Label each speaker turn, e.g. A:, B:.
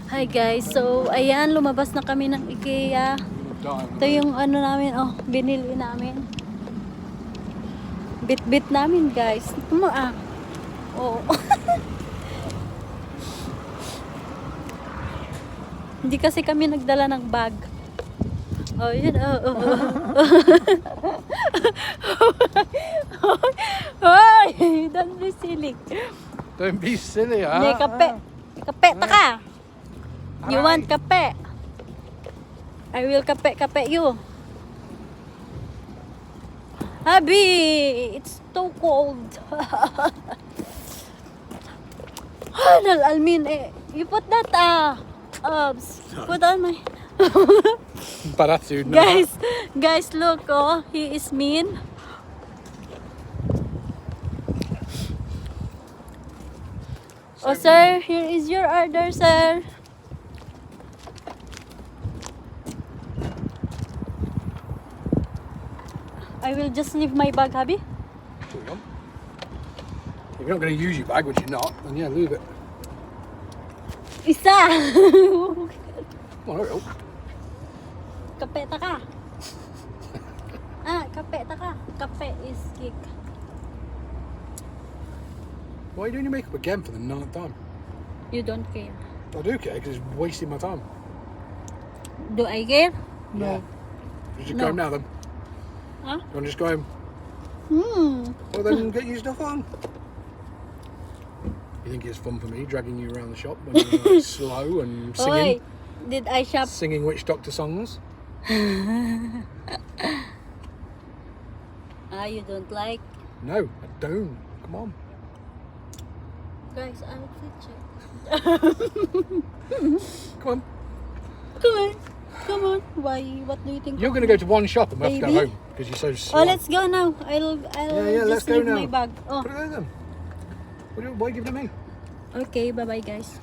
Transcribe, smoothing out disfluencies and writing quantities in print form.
A: Hi guys, so ayan, lumabas na kami ng Ikea. Ito yung ano namin, oh, binili namin. Bit-bit namin guys. Oo. Hindi kasi kami nagdala ng bag. Oh, yun, Hoy, don't be silly.
B: Don't be silly, huh?
A: Hindi, kape. Kape, taka. You want kape? I will kape you. Habi, it's too cold. Almin, you put that, put on my...
B: Paratu, no.
A: Guys, look, oh, he is mean. Oh, sir, here is your order, sir. I will just leave my bag, Habi.
B: If you're not going to use your bag, which you're not, then yeah, leave it.
A: Isa!
B: Come on, hurry up.
A: Kape taka. Kape taka. Kape is kick.
B: Why are you doing your makeup again for the 9th time?
A: You don't care.
B: I do care, because it's wasting my time.
A: Do I care?
B: Yeah. You just
A: No.
B: go home now, then.
A: Huh?
B: You want to just go home? Well, then get your stuff on. You think it's fun for me dragging you around the shop when you're like, slow and singing?
A: Oi, did I shop?
B: Singing Witch Doctor songs?
A: You don't like?
B: No, I don't. Come on.
A: Guys, outfit check.
B: Come on.
A: Come on. Why? What do you think?
B: You're going to go to one shop and we have to go
A: Baby?
B: home because you're so slow.
A: Oh, let's go now. I'll
B: let's
A: just
B: go
A: leave
B: now.
A: my bag. Oh,
B: Put it there then. Why are you giving it to me?
A: okay. Bye-bye, guys.